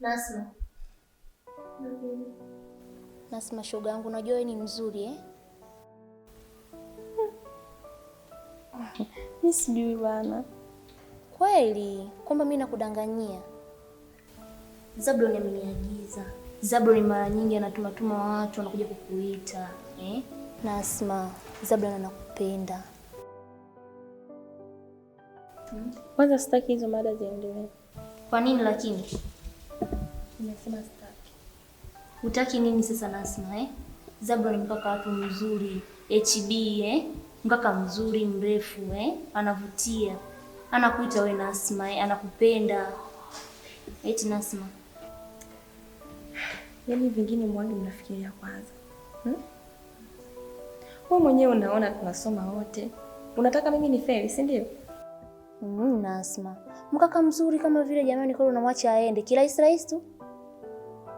Nasma. Nasma shoga yangu, unajua wewe ni mzuri eh? Mimi sijui bana. Kweli kwamba mimi nakudanganyia? Zablon ameniagiza. Zablon mara nyingi anatumatuma watu wanakuja kukuita eh? Nasma, Zablon anakupenda. Kwanza sitaki hizo mada ziendelee. Kwa nini lakini? Nimesema sitaki. Hutaki nini sasa Nasma eh? Zablon ni mkaka watu mzuri, HB eh? Mkaka mzuri mrefu eh? Anavutia. Anakuita wewe Nasma eh? Anakupenda. Eti Nasma. Yaani vingine mwani mnafikiria kwanza. Wewe mwenyewe unaona tunasoma wote. Unataka mimi ni feli, si ndio? Nasma. Mkaka mzuri kama vile jamani, kwa unamwacha aende kirahisi rahisi tu.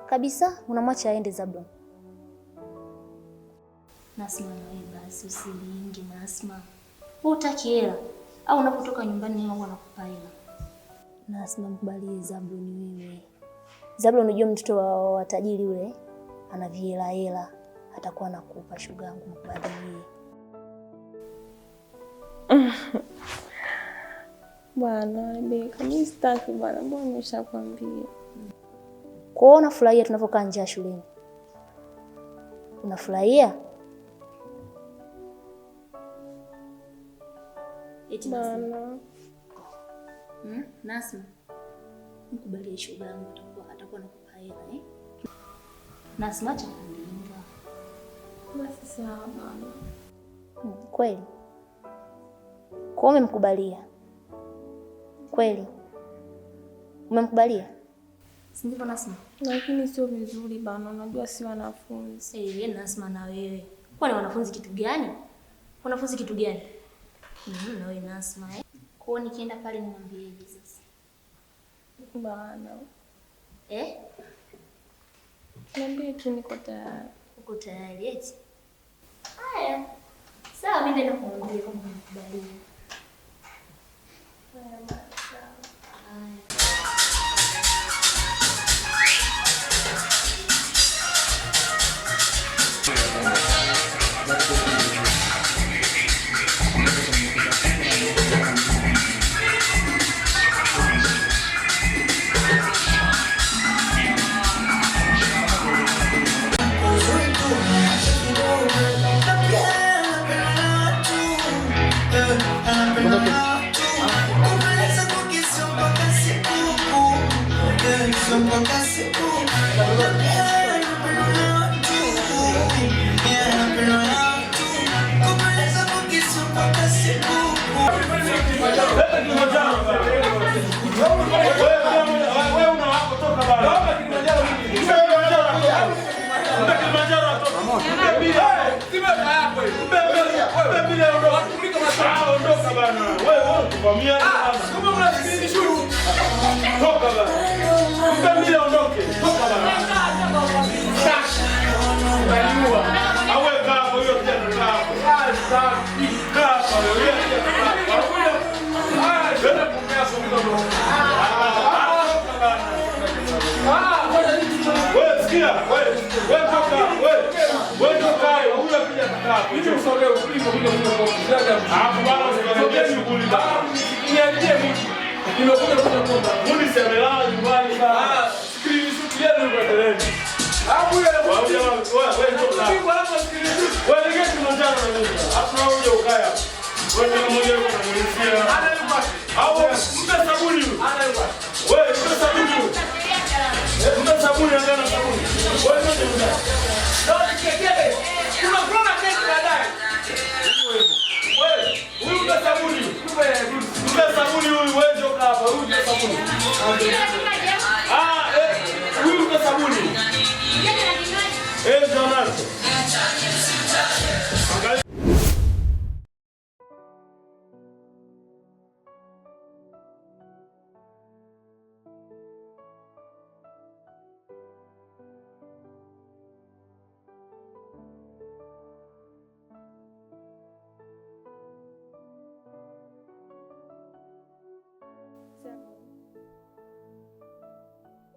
Kabisa unamwacha aende Zablon. Nasma, na wewe basi usilinge Nasma. Wewe utaki hela au unapotoka nyumbani mama anakupa hela? Nasma, mkubalie Zablon wewe. Zablon unajua mtoto wa tajiri yule ana vihela hela, atakuwa anakupa shoga yangu, mkubalie. Bwana, Rebeka, mimi sitaki bwana, mbona nimeshakwambia. Kwa hiyo unafurahia tunavyokaa nje shuleni? Unafurahia? Eti bwana. Nasma. Mkubalie shoga yangu, atakuwa anakupa hela eh? Nasma, acha kulinga. Basi sawa bwana. Kweli? Kwa umemkubalia? Kweli? Umemkubalia? Si ndivyo Nasma? Lakini sio vizuri bana, unajua si wanafunzi. Yeye Nasma na wewe. Kwani wanafunzi kitu gani? Wanafunzi kitu gani? Na wewe Nasma eh? Kwa nikienda pale nimwambieje sasa? Bana. Eh? Niambie tu niko tayari. Uko tayari eti? Haya. Sawa, mimi ndio nakuambia kama nimekubalia. Haya basi. Haya.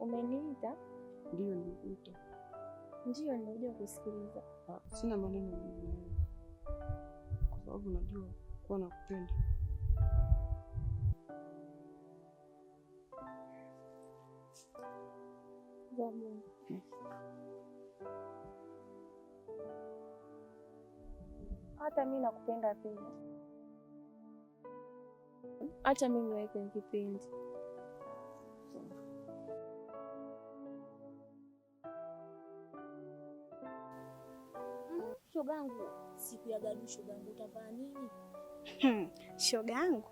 Umeniita? Ndio nilikuita. Ndio nimekuja kusikiliza. Sina maneno mengi. Kwa sababu najua kuwa nakupenda. Zamu. Hata mimi nakupenda pia. Acha mimi niwe kwenye kipindi. Shogangu, siku ya gadu shogangu utavaa nini? Shogangu,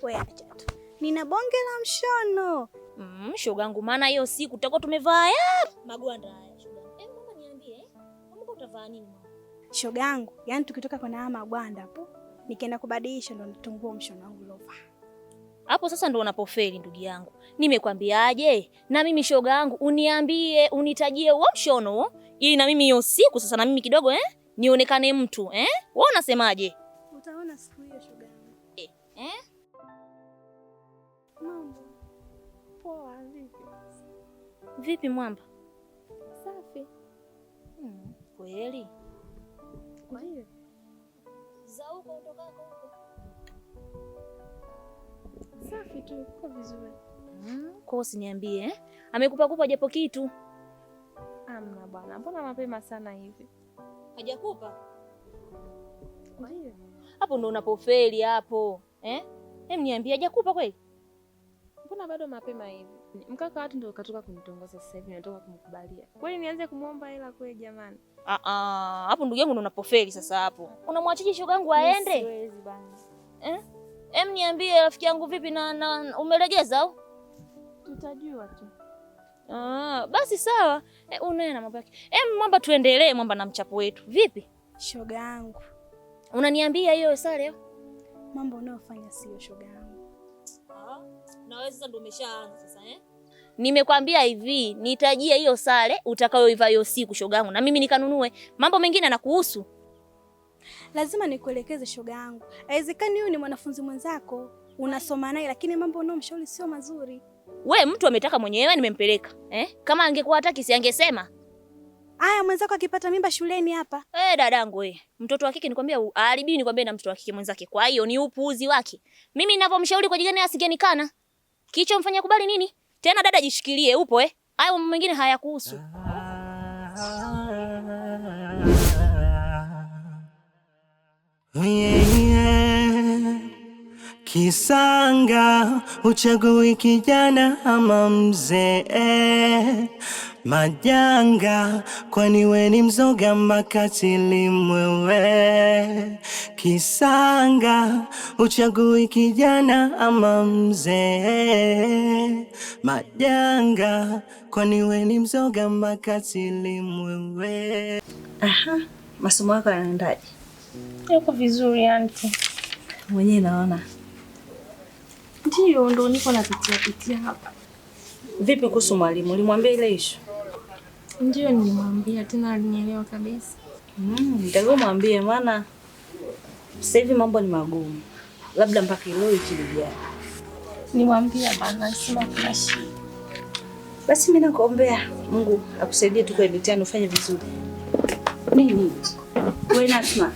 wewe acha tu. Nina bonge la mshono. Shogangu, maana hiyo siku tutakuwa tumevaa magwanda haya shogangu. Mama niambie, mama utavaa nini mama? Shogangu, yani tukitoka kwenye haya magwanda hapo, nikienda kubadilisha ndo nitungua mshono wangu lova. Hapo sasa ndo unapofeli ndugu yangu. Nimekwambiaje? Na mimi shogangu uniambie, unitajie huo mshono ili na mimi hiyo siku sasa na mimi kidogo nionekane mtu Wewe unasemaje? Utaona siku hiyo shogangu. Mambo. Poa vipi? Vipi mwamba? Safi. Kweli? Ndio. Za huko utokako huko. Safi tu, uko vizuri. Kwa usiniambie amekupa kupa japo kitu. Amna bwana, mbona mapema sana hivi? Hajakupa? Ndio. Hapo ndo unapofeli hapo. Niambie hajakupa kweli? Mbona bado mapema hivi? Mkaka watu ndio katoka kunitongoza sasa hivi, natoka kumkubalia. Kwani nianze kumuomba hela kweli jamani? Hapo ndugu yangu ndo unapofeli sasa hapo. Unamwachaje shogangu aende? Siwezi bana. Niambie rafiki yangu vipi na umelegeza au? Tutajua tu. Basi sawa. Unaena mambo yake. Mwamba tuendelee mwamba na mchapo wetu. Vipi? Shogangu. Unaniambia hiyo sare? Mambo unayofanya sio shogangu. Na wewe sasa ndio umeshaanza sasa Nimekwambia hivi, nitajie hiyo sare utakayoiva hiyo siku shogangu na mimi nikanunue. Mambo mengine yanakuhusu. Lazima nikuelekeze shogangu. Haiwezekani huyu ni mwanafunzi mwenzako, unasoma naye lakini mambo unayomshauri sio mazuri. We mtu ametaka mwenyewe nimempeleka. Kama angekuwa hataki si angesema. Aya mwenzako akipata mimba shuleni hapa. Dadangu mtoto wa kike nikwambia haribiwi nikwambia na mtoto wa kike mwenzake. Kwa hiyo ni upuuzi wake. Mimi ninavyomshauri kwa jigani asingenikana. Kicho mfanya kubali nini? Tena dada jishikilie upo hayo mambo mengine hayakuhusu. Kisanga uchagui kijana ama mzee, majanga kwani we ni mzoga makatili mwewe. Kisanga uchagui kijana ama mzee, majanga kwani we ni mzoga makatili mwewe. Masomo yako yanaendaje? Yako vizuri auntie. Mwenyewe naona. Ndio ndo niko napitia hapa. Vipi kuhusu mwalimu? Ulimwambia ile issue? Ndio nilimwambia, tena alinielewa kabisa. Ndio mwambie maana sasa hivi mambo ni magumu. Labda mpaka leo ikilijia. Nimwambia bana sima kuna shida. Basi mimi nakuombea Mungu akusaidie tu kwa mitihani ufanye vizuri. Nini? Wewe Nasma.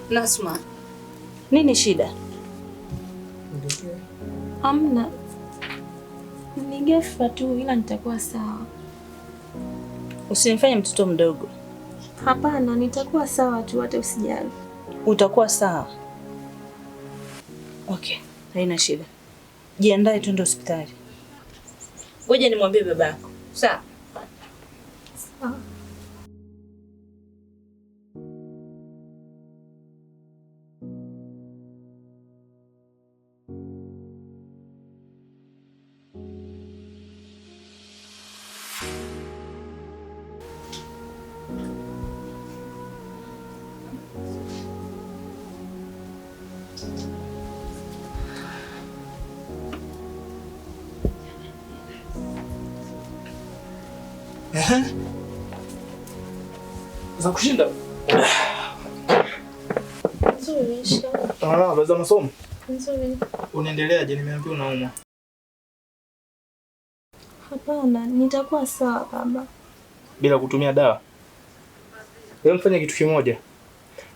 Nasma, nini shida? Hamna. Ni ghafla tu ila nitakuwa sawa. Usinifanye mtoto mdogo. Hapana, nitakuwa sawa tu hata usijali. Utakuwa sawa. Okay, haina shida. Jiandae twende hospitali. Ngoja nimwambie babako. Sawa? Sawa. Za kushinda. Nzuri. Baza masomo. Nzuri. Unaendeleaje? Nimeambiwa unaumwa. Hapana, nitakuwa sawa baba. Bila kutumia dawa. Wewe mfanye kitu kimoja.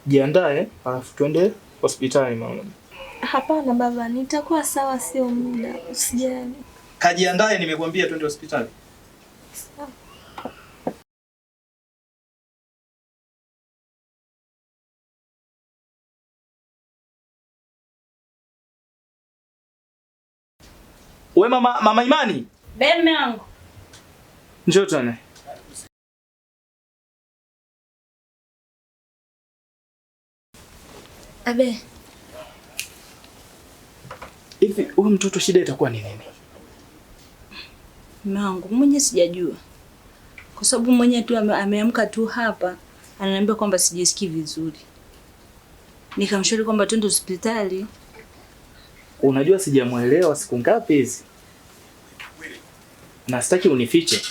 Jiandae, alafu twende hospitali mama. Hapana baba, nitakuwa sawa, sio muda. Usijali. Kajiandae, nimekwambia twende hospitali. Sawa. Wewe mama Imani. Mume wangu. Njoo tena. Abe. Hivi huyu mtoto shida itakuwa ni nini? Mume wangu mwenye sijajua. Kwa sababu mwenye tu ameamka tu hapa ananiambia kwamba sijisikii vizuri. Nikamshauri kwamba twende hospitali. Unajua sijamuelewa siku ngapi hizi. Na sitaki unifiche.